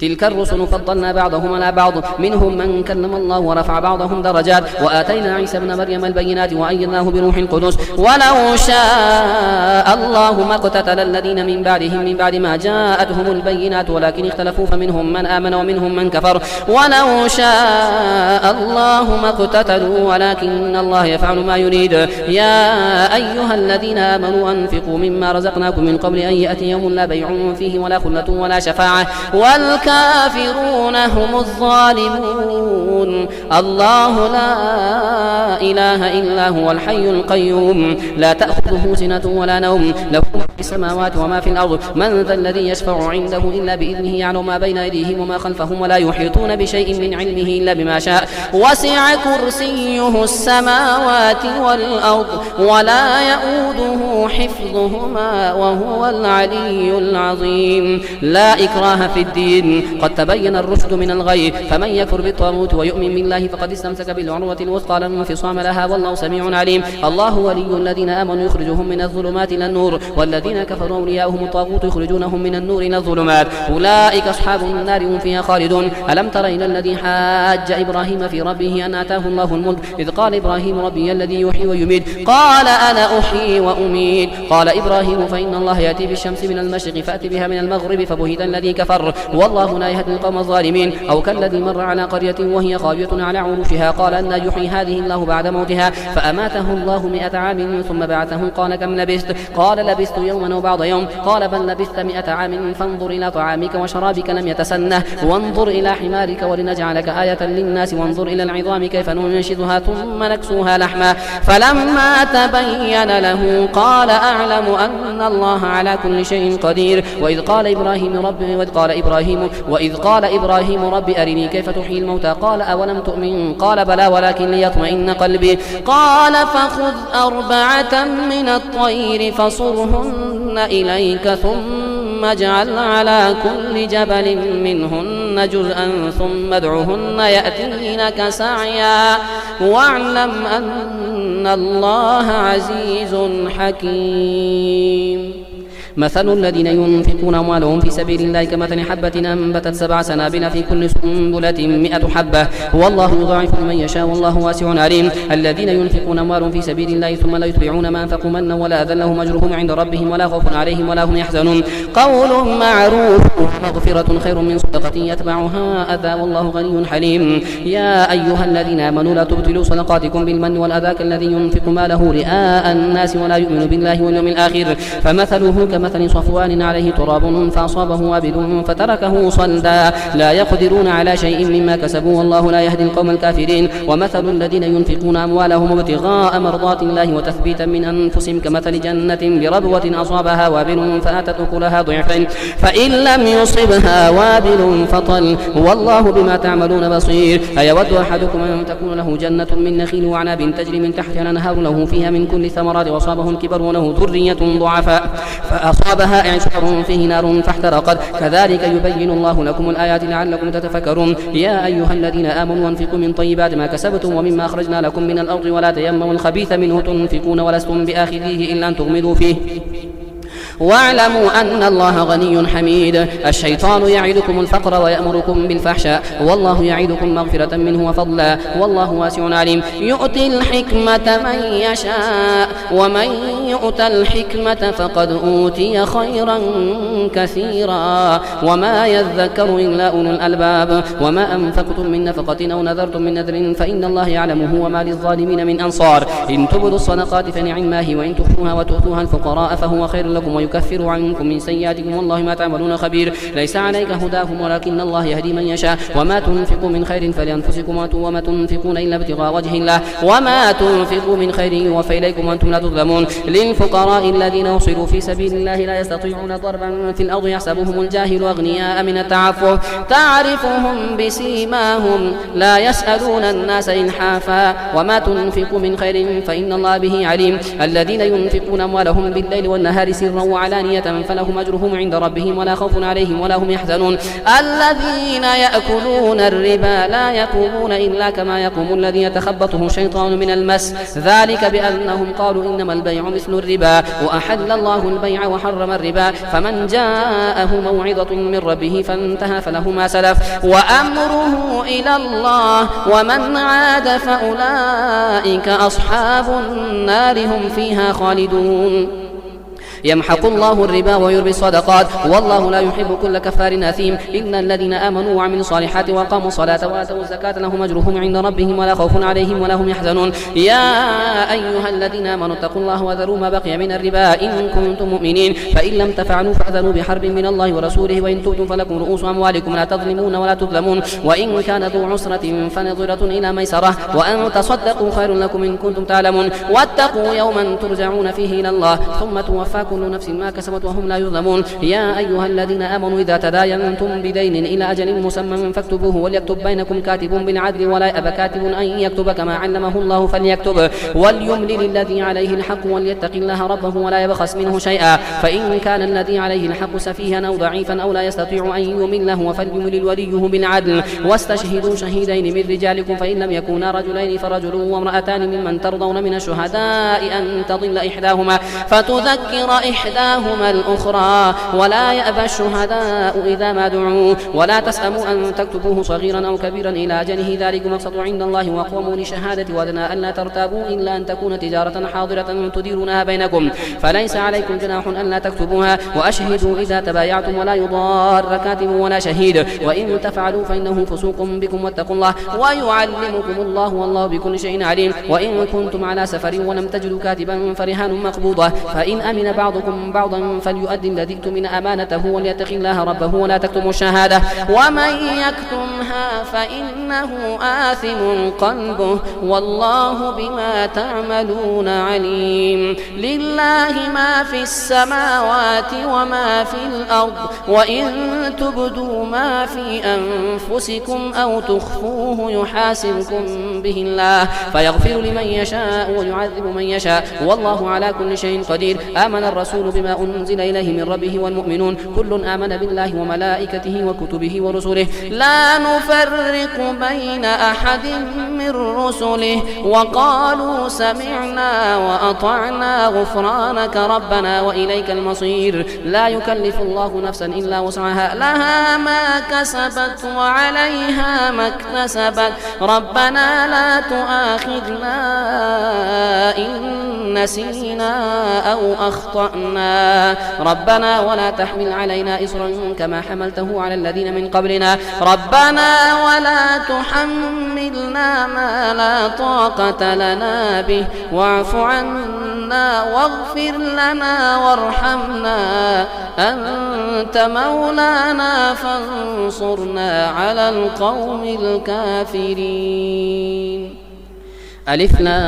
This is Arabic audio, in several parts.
تلك الرسل فضلنا بعضهم على بعض منهم من كلم الله ورفع بعضهم درجات وآتينا عيسى ابن مريم البينات وأيدناه بروح القدس ولو شاء الله ما اقتتل الذين من بعدهم من بعد ما جاءتهم البينات ولكن اختلفوا فمنهم من آمن ومنهم من كفر ولو شاء الله ما اقتتلوا ولكن الله يفعل ما يريد يا أيها الذين آمنوا أنفقوا مما رزقناكم من قبل أن يأتي يوم لا بيع فيه ولا خلة ولا شفاعة والكافرون هم الظالمون الله لا إله إلا هو الحي القيوم لا تأخذه سنة ولا نوم له ما في السماوات وما في الأرض من ذا الذي يشفع عنده إلا بإذنه يعلم ما بين أيديهم وما خلفهم ولا يحيطون بشيء من علمه إلا بما شاء وسع كرسيه السماوات والأرض ولا يؤوده حفظهما وهو العلي العظيم لا إكراه في الدين قد تبين الرشد من الغي فمن يكفر بالطاغوت ويؤمن بالله فقد استمسك بالعروة الوثقى لا انفصام لها والله سميع عليم الله ولي الذين آمنوا يخرجهم من الظلمات إلى النور والذين كفروا أولياؤهم الطاغوت يخرجونهم من النور إلى الظلمات أولئك أصحاب النار هم فيها خالدون ألم تر إلى الذي حاج إبراهيم في ربه أن آتاه الله الملك إذ قال إبراهيم ربي الذي يحيي ويميت قال أنا أحيي وأميت قال إبراهيم فإن الله يأتي بالشمس من المشرق فأت بها من المغرب فبهت الذي كفر والله لا يهدي القوم الظالمين أو كالذي مر على قرية وهي خاوية على عروشها قال أن يحيي هذه الله بعد موتها فأماته الله 100 عام ثم بعثه قال كم لبثت قال لبثت يوما وبعض يوم قال بل لبثت 100 عام فانظر إلى طعامك وشرابك لم يتسنه وانظر إلى حمارك ولنجعلك آية للناس وانظر إلى العظام كيف ننشدها ثم نكسوها لحما فلما تبين له قال أعلم أن الله على كل شيء قدير وإذ قال إبراهيم رب أرني كيف تحيي الموتى قال أولم تؤمن قال بلى ولكن ليطمئن قلبي قال فخذ 4 من الطير فصرهن إليك ثم اجعل على كل جبل منهن جزءا ثم ادعهن يأتينك سعيا واعلم أن الله عزيز حكيم مثل الذين ينفقون أموالهم في سبيل الله كمثل حبة أنبتت 7 سنابل في كل سنبلة 100 حبة والله يضاعف لمن يشاء والله واسع عليم الذين ينفقون أموالهم في سبيل الله ثم لا يتبعون ما أنفقوا منا ولا أذى لهم أجرهم عند ربهم ولا خوف عليهم ولا هم يحزنون قول معروف مغفرة خير من صدقة يتبعها أذى والله غني حليم يا أيها الذين آمنوا لا تبطلوا صدقاتكم بالمن والأذى كالذي ينفق ماله رئاء الناس ولا يؤمن بالله واليوم الآخر فمثله كمثل صفوان عليه تراب فأصابه وابل فتركه صلدا لا يقدرون على شيء مما كسبوا والله لا يهدي القوم الكافرين ومثل الذين ينفقون أموالهم ابتغاء مرضات الله وتثبيتا من أنفسهم كمثل جنة بربوة أصابها وابل فآتت أكلها ضعفين فإن لم يصبها وابل فطل والله بما تعملون بصير أيود أحدكم أن تكون له جنة من نخيل وعناب تجري من تحتها الأنهار له فيها من كل الثمرات وأصابه الكبر وله ذرية ضعفاء فأصابها إعصار فيه نار فاحترقت كذلك يبين الله لكم الآيات لعلكم تتفكرون يا أيها الذين آمنوا أنفقوا من طيبات ما كسبتم ومما أخرجنا لكم من الأرض ولا تيمموا الخبيث منه تنفقون ولستم بآخذيه إلا أن تغمضوا فيه واعلموا أن الله غني حميد الشيطان يعدكم الفقر ويأمركم بالفحشاء والله يعدكم مغفرة منه وفضلا والله واسع عليم يؤتي الحكمة من يشاء ومن يؤت الحكمة فقد أوتي خيرا كثيرا وما يذكر إلا أولو الألباب وما أنفقتم من نفقة أو نذرتم من نذر فإن الله يعلمه وما للظالمين من أنصار إن تبدوا الصدقات فنعما هي وإن تخفوها وتؤتوها الفقراء فهو خير لكم ويكفر عنكم من سيئاتكم والله ما تعملون خبير ليس عليك هداهم ولكن الله يهدي من يشاء وما تنفقوا من خير فلأنفسكم وما تنفقون إلا ابتغاء وجه الله وما تنفقوا من خير يوفى إليكم وأنتم لا تظلمون للفقراء الذين أحصروا في سبيل الله لا يستطيعون ضربا في الأرض يحسبهم الجاهل أغنياء من التعفف تعرفهم بسيماهم لا يسألون الناس إلحافا وما تنفقوا من خير فإن الله به عليم الذين ينفقون أموالهم بالليل والنهار سرا علانية فلهم أجرهم عند ربهم ولا خوف عليهم ولا هم يحزنون. الذين يأكلون الربا لا يقومون إلا كما يقوم الذي يتخبطه الشيطان من المس، ذلك بأنهم قالوا إنما البيع مثل الربا وأحل الله البيع وحرم الربا، فمن جاءه موعظة من ربه فانتهى فله ما سلف وأمره إلى الله ومن عاد فأولئك أصحاب النار هم فيها خالدون. يمحق الله الربا ويربي الصدقات والله لا يحب كل كفار أثيم. إن الذين آمنوا وعملوا الصالحات وقاموا الصلاة وآتوا الزكاة لهم أجرهم عند ربهم ولا خوف عليهم ولا هم يحزنون. يا أيها الذين آمنوا اتقوا الله وذروا ما بقي من الربا إن كنتم مؤمنين، فإن لم تفعلوا فأذنوا بحرب من الله ورسوله وإن تبتم فلكم رؤوس أموالكم لا تظلمون ولا تظلمون، وإن كان ذو عسرة فنظرة إلى ميسرة وأن تصدقوا خير لكم إن كنتم تعلمون. واتقوا يوما ترجعون فيه إلى الله ثم توفى كل نفس ما كسبت وهم لا يظلمون. يا أيها الذين آمنوا إذا تداينتم بدين إلى أجل مسمى فاكتبوه وليكتب بينكم كاتب بالعدل ولا يأب كاتب أن يكتب كما علمه الله فليكتب وليملل الذي عليه الحق وليتق الله ربه ولا يبخس منه شيئا، فإن كان الذي عليه الحق سفيها أو ضعيفا أو لا يستطيع أن يمله فليملل وليه بالعدل واستشهدوا شهيدين من رجالكم فإن لم يكونا رجلين فرجل وامرأتان ممن ترضون من الشهداء أن تضل إحداهما فتذكر إحداهما الأخرى ولا يأبى الشهداء إذا ما دعوا ولا تسأموا أن تكتبوه صغيرا أو كبيرا إلى أجله ذلك مقسط عند الله وأقوموا لشهادة وأدنى ألا ترتابوا إلا أن تكون تجارة حاضرة تديرونها بينكم فليس عليكم جناح ألا تكتبوها وأشهدوا إذا تبايعتم ولا يضار كاتب ولا شهيد وإن تفعلوا فإنه فسوق بكم واتقوا الله ويعلمكم الله والله بكل شيء عليم. وإن كنتم على سفر ولم تجدوا كاتبا فرهان مقبوضة فإن أمن بعضكم بعضا فليؤدي الذي اؤتمن أمانته وليتق الله ربه ولا تكتموا الشهادة ومن يكتمها فإنه آثم قلبه والله بما تعملون عليم. لله ما في السماوات وما في الأرض وإن تبدوا ما في أنفسكم أو تخفوه يحاسبكم به الله فيغفر لمن يشاء ويعذب من يشاء والله على كل شيء قدير. آمن الرسول بما أنزل إليه من ربه والمؤمنون كل آمن بالله وملائكته وكتبه ورسله لا نفرق بين أحد من رسله وقالوا سمعنا وأطعنا غفرانك ربنا وإليك المصير. لا يكلف الله نفسا إلا وسعها لها ما كسبت وعليها ما اكتسبت ربنا لا تؤاخذنا إن نسينا أو أخطأنا ربنا ولا تحمل علينا إصرا كما حملته على الذين من قبلنا ربنا ولا تحملنا ما لا طاقة لنا به واعف عنا واغفر لنا وارحمنا أنت مولانا فانصرنا على القوم الكافرين. ألف لام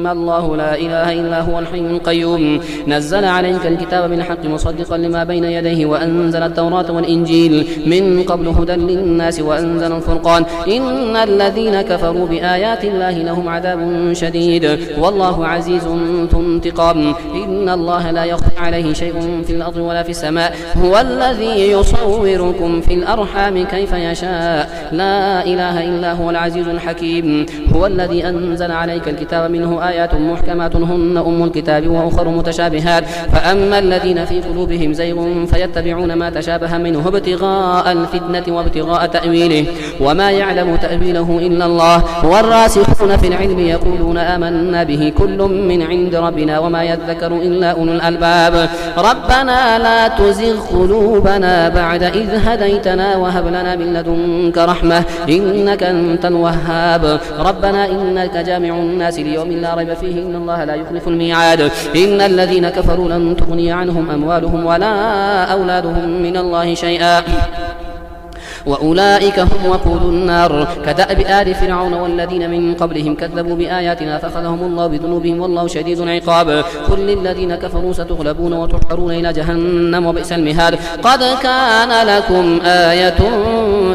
الله لا إله إلا هو الحي القيوم نزل عليك الكتاب بالحق مصدقا لما بين يديه وأنزل التوراة والإنجيل من قبل هدى للناس وأنزل الفرقان إن الذين كفروا بآيات الله لهم عذاب شديد والله عزيز ذو انتقام. إن الله لا يخفى عليه شيء في الأرض ولا في السماء هو الذي يصوركم في الأرحام كيف يشاء لا إله إلا هو العزيز الحكيم. هو الذي أنزل عليك الكتاب منه آيات محكمات هن أم الكتاب وأخر متشابهات فأما الذين في قلوبهم زيغ فيتبعون ما تشابه منه ابتغاء الفتنة وابتغاء تأويله وما يعلم تأويله إلا الله والراسخون في العلم يقولون آمنا به كل من عند ربنا وما يذكر إلا أولو الألباب. ربنا لا تزغ قلوبنا بعد إذ هديتنا وهب لنا من لدنك رحمة إنك أنت الوهاب. ربنا إنك جامع الناس ليوم لا ريب فيه إن الله لا يخلف الميعاد. إن الذين كفروا لن تغني عنهم أموالهم ولا أولادهم من الله شيئا وأولئك هم وقود النار كدأب آل فرعون والذين من قبلهم كذبوا بآياتنا فأخذهم الله بذنوبهم والله شديد العقاب قل للذين كفروا ستغلبون وتحشرون إلى جهنم وبئس المهاد قد كان لكم آية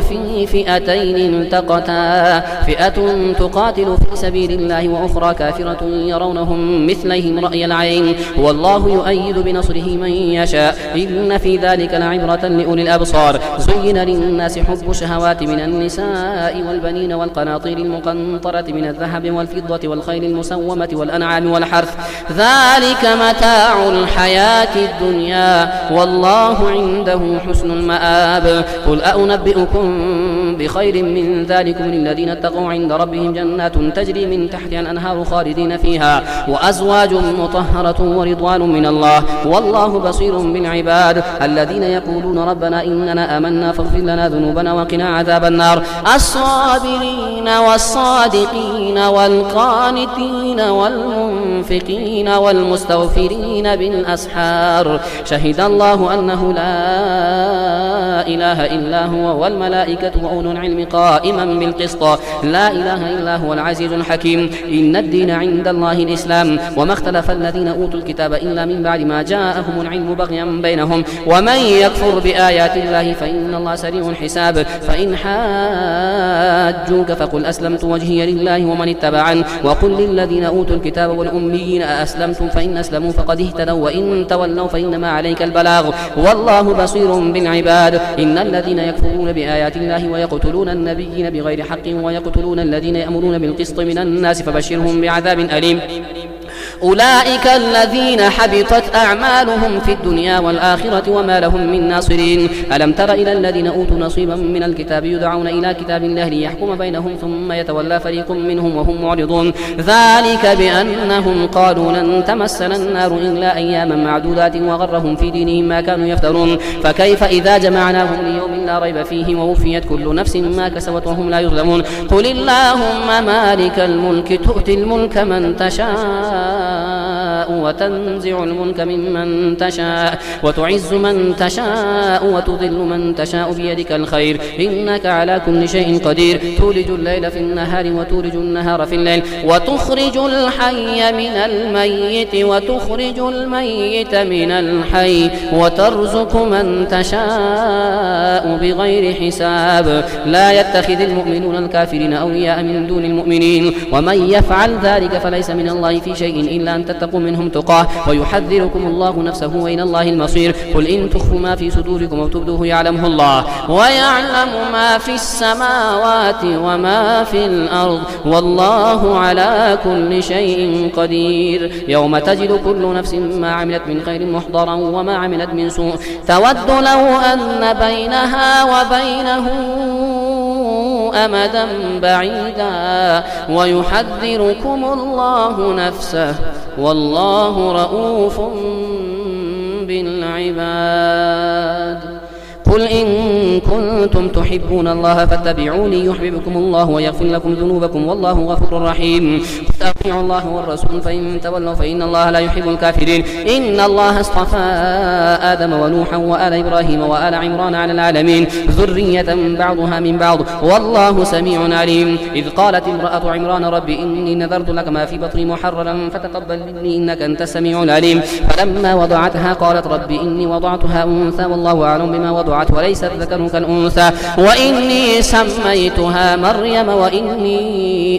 في فئتين التقتا فئة تقاتل في سبيل الله وأخرى كافرة يرونهم مثليهم رأي العين والله يؤيد بنصره من يشاء إن في ذلك لعبرة لأولي الأبصار زين للناس حب الشهوات من النساء والبنين والقناطير المقنطرة من الذهب والفضة والخيل المسومة والأنعام والحرث ذلك متاع الحياة الدنيا والله عنده حسن المآب قل أنبئكم بخير من ذلكم للذين اتقوا عند ربهم جنات تجري من تحتها الأنهار خالدين فيها وأزواج مطهرة ورضوان من الله والله بصير بالعباد الذين يقولون ربنا إننا آمنا فاغفر لنا ذنوبنا وقنا عذاب النار الصابرين والصادقين والقانتين والمنفقين والمستغفرين بالأسحار شهد الله أنه لا إله إلا هو والملائكة وأولو العلم قائما بالقسط لا إله إلا هو العزيز الحكيم إن الدين عند الله الإسلام وما اختلف الذين أوتوا الكتاب إلا من بعد ما جاءهم العلم بغيا بينهم ومن يكفر بآيات الله فإن الله سريع الحساب فإن حاجوك فقل أسلمت وجهي لله ومن اتبعن وقل للذين أوتوا الكتاب والأميين أأسلمتم فإن أسلموا فقد اهتدوا وإن تولوا فإنما عليك البلاغ والله بصير بالعباد إن الذين يكفرون بآيات الله ويقتلون النبيين بغير حق ويقتلون الذين يأمرون بالقسط من الناس فبشرهم بعذاب أليم أولئك الذين حبطت أعمالهم في الدنيا والآخرة وما لهم من ناصرين ألم تر إلى الذين أوتوا نصيبا من الكتاب يدعون إلى كتاب الله ليحكم بينهم ثم يتولى فريق منهم وهم معرضون ذلك بأنهم قالوا لن تمسنا النار إلا أياما معدودات وغرهم في دينهم ما كانوا يفترون فكيف إذا جمعناهم ليوم لا ريب فيه ووفيت كل نفس ما كسبت وهم لا يظلمون قل اللهم مالك الملك تؤتي الملك من تشاء وتنزع الملك ممن تشاء وتعز من تشاء وتذل من تشاء بيدك الخير إنك على كل شيء قدير تولج الليل في النهار وتولج النهار في الليل وتخرج الحي من الميت وتخرج الميت من الحي وترزق من تشاء بغير حساب لا يتخذ المؤمنون الكافرين أولياء من دون المؤمنين ومن يفعل ذلك فليس من الله في شيء إلا أن تتقوا منهم تقاه ويحذركم الله نفسه وإلى الله المصير قل إن تخفوا ما في صدوركم أو تبدوه يعلمه الله ويعلم ما في السماوات وما في الأرض والله على كل شيء قدير يوم تجد كل نفس ما عملت من خير محضرا وما عملت من سوء تود لو أن بينها وبينه أمدا بعيدا ويحذركم الله نفسه والله رؤوف بالعباد قل إن كنتم تحبون الله فاتبعوني يحببكم الله ويغفر لكم ذنوبكم والله غفور رحيم أطيعوا الله والرسول فإن تولوا فإن الله لا يحب الكافرين إن الله اصطفى آدم ونوحا وآل إبراهيم وآل عمران على العالمين ذرية بعضها من بعض والله سميع عليم إذ قالت امرأة عمران رب إني نذرت لك ما في بطني محررا فتقبل مني إنك أنت السميع العليم فلما وضعتها قالت رب إني وضعتها أنثى والله أعلم بما وضعت وليس الذكر كالأنثى وإني سميتها مريم وإني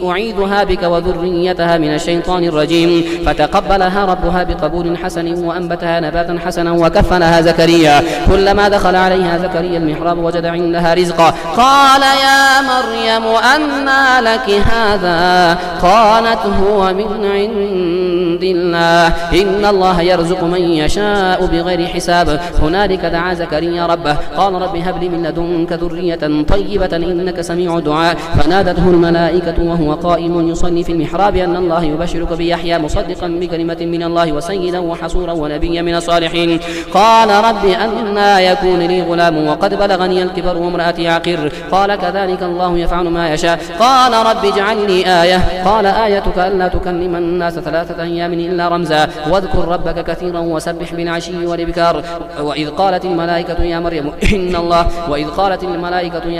أعيذها بك وذريتها من الشيطان الرجيم فتقبلها ربها بقبول حسن وأنبتها نباتا حسنا وكفلها زكريا كلما دخل عليها زكريا المحراب وجد عندها رزقا قال يا مريم أنى لك هذا قالت هو من عند الله إن الله يرزق من يشاء بغير حساب هنالك دعا زكريا ربه قال رب هب لي من لدنك ذرية طيبة إنك سميع الدعاء فنادته الملائكة الملائكة وهو قائم يصلي في المحراب أن الله يبشرك بيحيى مصدقا بكلمة من الله وسيدا وحصورا ونبيا من الصالحين. قال رب أنى يكون لي غلام وقد بلغني الكبر وامرأتي عقر. قال كذلك الله يفعل ما يشاء. قال رب اجعل لي آية. قال آيتك ألا تكلم الناس 3 أيام إلا رمزا واذكر ربك كثيرا وسبح بالعشي والإبكار. وإذ قالت الملائكة يا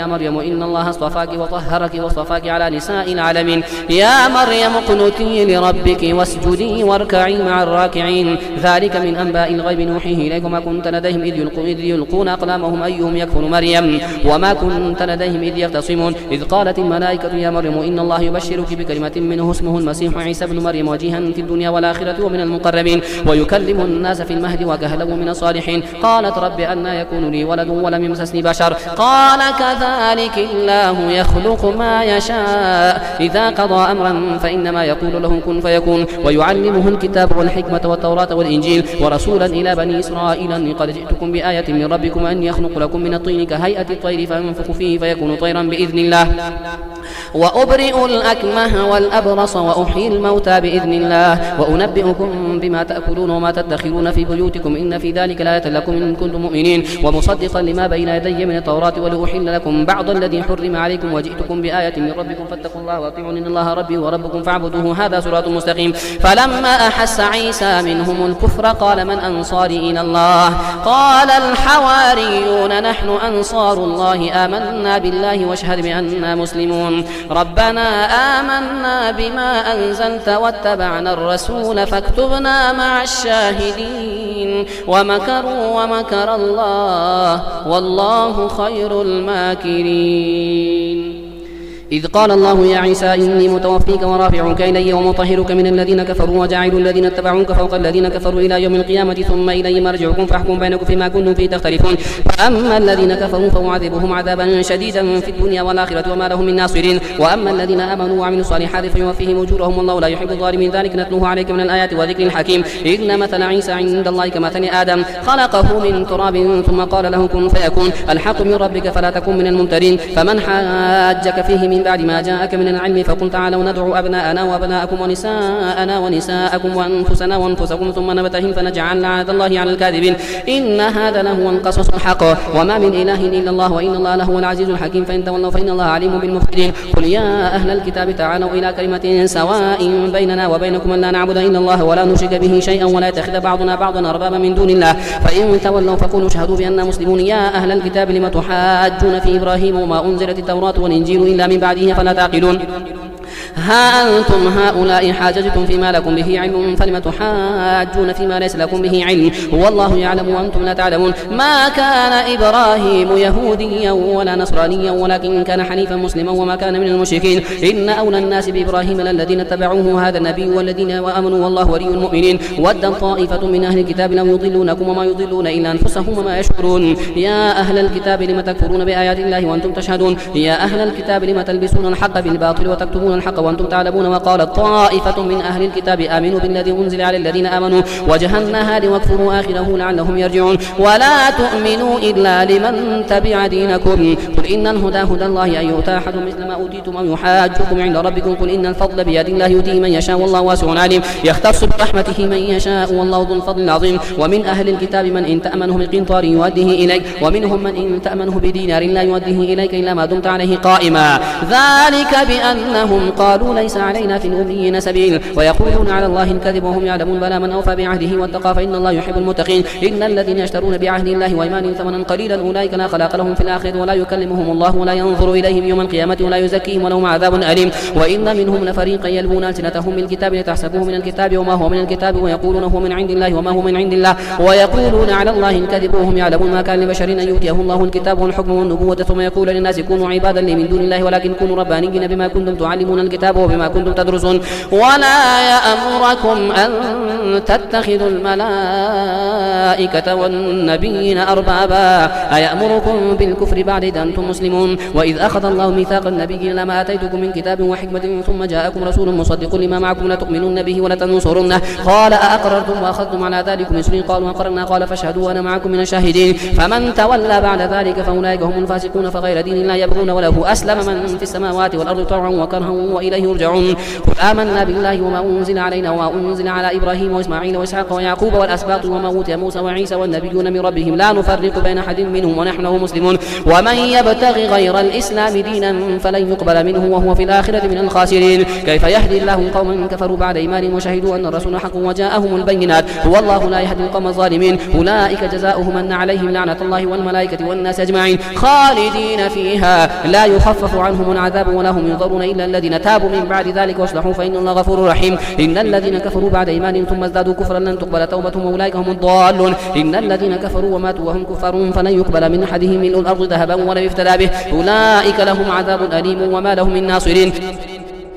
مريم إن الله اصطفاك وطهرك واصطفاك على نساء العالمين. يا مريم اقنتي لربك واسجدي واركعي مع الراكعين. ذلك من أنباء الغيب نوحيه إليك وما كنت لديهم إذ يلقون أقلامهم أيهم يكفر مريم وما كنت لديهم إذ يختصمون. إذ قالت الملائكة يا مريم إن الله يبشرك بكلمة منه اسمه المسيح عيسى بن مريم وجيها في الدنيا والآخرة ومن المقربين ويكلم الناس في المهد وكهلا من الصالحين. قالت رب أنى يكون لي ولد ولم يمسسني بشر. قال كذلك الله يخلق ما يشاء إذا قضى أمرا فإنما يقول له كن فيكون. ويعلمه الكتاب والحكمة والتوراة والإنجيل ورسولا إلى بني إسرائيل أني قد جئتكم بآية من ربكم أن يخلق لكم من الطين كهيئة الطير فينفخ فيه فيكون طيرا بإذن الله وأبرئ الأكمه والأبرص وأحيي الموتى بإذن الله وأنبئكم بما تأكلون وما تدخرون في بيوتكم إن في ذلك لآية لكم إن كنتم مؤمنين ومصدقا لما بين يدي من التوراة ولأحل لكم بعض الذي حرم عليكم وجئتكم بآية من ربكم فاتقوا الله وأطيعون إن الله ربي وربكم فاعبدوه هذا صراط مستقيم. فلما أحس عيسى منهم الكفر قال من أنصاري إلى الله قال الحواريون نحن أنصار الله آمنا بالله واشهد بأننا مسلمون. ربنا آمنا بما أنزلت واتبعنا الرسول فاكتبنا مع الشاهدين. ومكروا ومكر الله والله خير الماكرين. إذ قال الله يا عيسى إني متوفيك ورافعك إلي ومطهرك من الذين كفروا وجاعل الذين اتبعوك فوق الذين كفروا إلى يوم القيامة ثم إلي مرجعكم فاحكم بينكم فيما كنتم فيه تختلفون. فأما الذين كفروا فأعذبهم عذابا شديدا في الدنيا والآخرة وما لهم من ناصرين. وأما الذين آمنوا وعملوا الصالحات فيوفيهم أجورهم والله لا يحب الظالمين. ذلك نتلوه عليك من الآيات وذكر الحكيم. إن مثل عيسى عند الله كمثل آدم خلقه من تراب ثم قال له كن فيكون. الحق من ربك فلا تكن من الممترين. فمن حاجك فيه من بعد ما جاءك من العلم فقل تعالوا ندعو أبناءنا وأبناءكم ونساءنا ونساءكم وأنفسنا وأنفسكم ثم نبتهل فنجعل لعنة الله على الكاذبين. إن هذا لهو القصص الحق وما من إله إلا الله وإن الله لهو العزيز الحكيم. فإن تولوا فإن الله عليم بالمفسدين. قل يا أهل الكتاب تعالوا إلى كلمة سواء بيننا وبينكم أن لا نعبد إلا الله ولا نشرك به شيئا ولا يتخذ بعضنا بعضا أربابا من دون الله. فإن تولوا فقولوا اشهدوا بأننا مسلمون. يا أهل الكتاب لم تحاجون في إبراهيم وما أنزلت التوراة والإنجيل إلا من بعده فلا تعقلون. ها أنتم هؤلاء حاججتم فيما لكم به علم فلم تحاجون فيما ليس لكم به علم والله يعلم وأنتم لا تعلمون. ما كان إبراهيم يهوديا ولا نصرانيا ولكن كان حنيفا مسلما وما كان من المشركين. إن أولى الناس بإبراهيم للذين اتبعوه هذا النبي والذين آمنوا والله ولي المؤمنين. ودت طائفة من أهل الكتاب لو يضلونكم وما يضلون إلا أنفسهم وما يشعرون. يا أهل الكتاب لم تكفرون بآيات الله وأنتم تشهدون. يا أهل الكتاب لم تلبسون الحق بالباطل وتكتمون الحق وأنتم تعلمون. وقالت طائفة من أهل الكتاب آمنوا بالذي أنزل على الذين آمنوا وجه النهار واكفروا آخره لعلهم يرجعون. ولا تؤمنوا إلا لمن تبع دينكم. قل إن الهدى هدى الله أن يؤتى أحد مثل ما أوتيتم أو يحاجكم عند ربكم. قل إن الفضل بيد الله يؤتيه من يشاء والله واسع عليم. يختص برحمته من يشاء والله ذو الفضل العظيم. ومن أهل الكتاب من إن تأمنه بقنطار يؤديه إليك ومنهم من إن تأمنه بدينار لا يؤديه إليك إلا ما دمت عليه قائما. ذلك بأنهم قالوا ليس علينا في الأميين سبيل ويقولون على الله الكذب وهم يعلمون. بلى من أوفى بعهده واتقى فإن الله يحب المتقين. إن الذين يشترون بعهد الله وإيمانهم ثمنا قليلا أولئك لا خلاق لهم في الآخرة ولا يكلمهم الله ولا ينظر إليهم يوم القيامة ولا يزكيهم ولهم عذاب أليم. وإن منهم لفريقا يلوون ألسنتهم بالكتاب لتحسبوه من الكتاب وما هو من الكتاب ويقولون هو من عند الله وما هو من عند الله ويقولون على الله الكذب وهم يعلمون. ما كان لبشر أن يؤتيه الله الكتاب والحكم والنبوة ثم يقول للناس كونوا عبادا لي من دون الله ولكن كونوا ربانيين بما كنتم تعلمون الكتاب وبما كنتم تدرسون. ولا يأمركم أن تتخذوا الملائكة والنبيين أربابا أيأمركم بالكفر بعد إذ أنتم مسلمون وإذ أخذ الله ميثاق النبيين لما آتيتكم من كتاب وحكمة ثم جاءكم رسول مصدق لما معكم لتؤمنن به ولتنصرنه قال أأقررتم وأخذتم على ذلكم إصري قالوا أقررنا قال فاشهدوا وأنا معكم من الشاهدين فمن تولى بعد ذلك فأولئك هم الفاسقون فغير دين الله يبغون وله أسلم من في السماوات والأرض طوعا وكرها وإليه يرجعون قل آمنا بالله وما أنزل علينا وما أنزل على إبراهيم وإسماعيل وإسحاق ويعقوب والأسباط وما أوتي موسى وعيسى والنبيون من ربهم لا نفرق بين أحد منهم ونحن له مسلمون ومن يبتغي غير الإسلام دينا فلن يقبل منه وهو في الآخرة من الخاسرين كيف يهدي الله قوما كفروا بعد إيمانهم وشهدوا أن الرسول حق وجاءهم البينات والله لا يهدي القوم الظالمين أولئك جزاؤهم أن عليهم لعنة الله والملائكة والناس أجمعين خالدين فيها لا يخفف عنهم العذاب ولا هم ينظرون إلا الذين تابوا من بعد ذلك واصلحوا فإن الله غفور رحيم إن الذين كفروا بعد إيمانهم ثم ازدادوا كفرا لن تقبل توبتهم وأولئك هم الضالون إن الذين كفروا وماتوا وهم كفار فلن يقبل من أحدهم ملء الأرض ذهبا ولو افتدى به أولئك لهم عذاب أليم وما لهم من ناصرين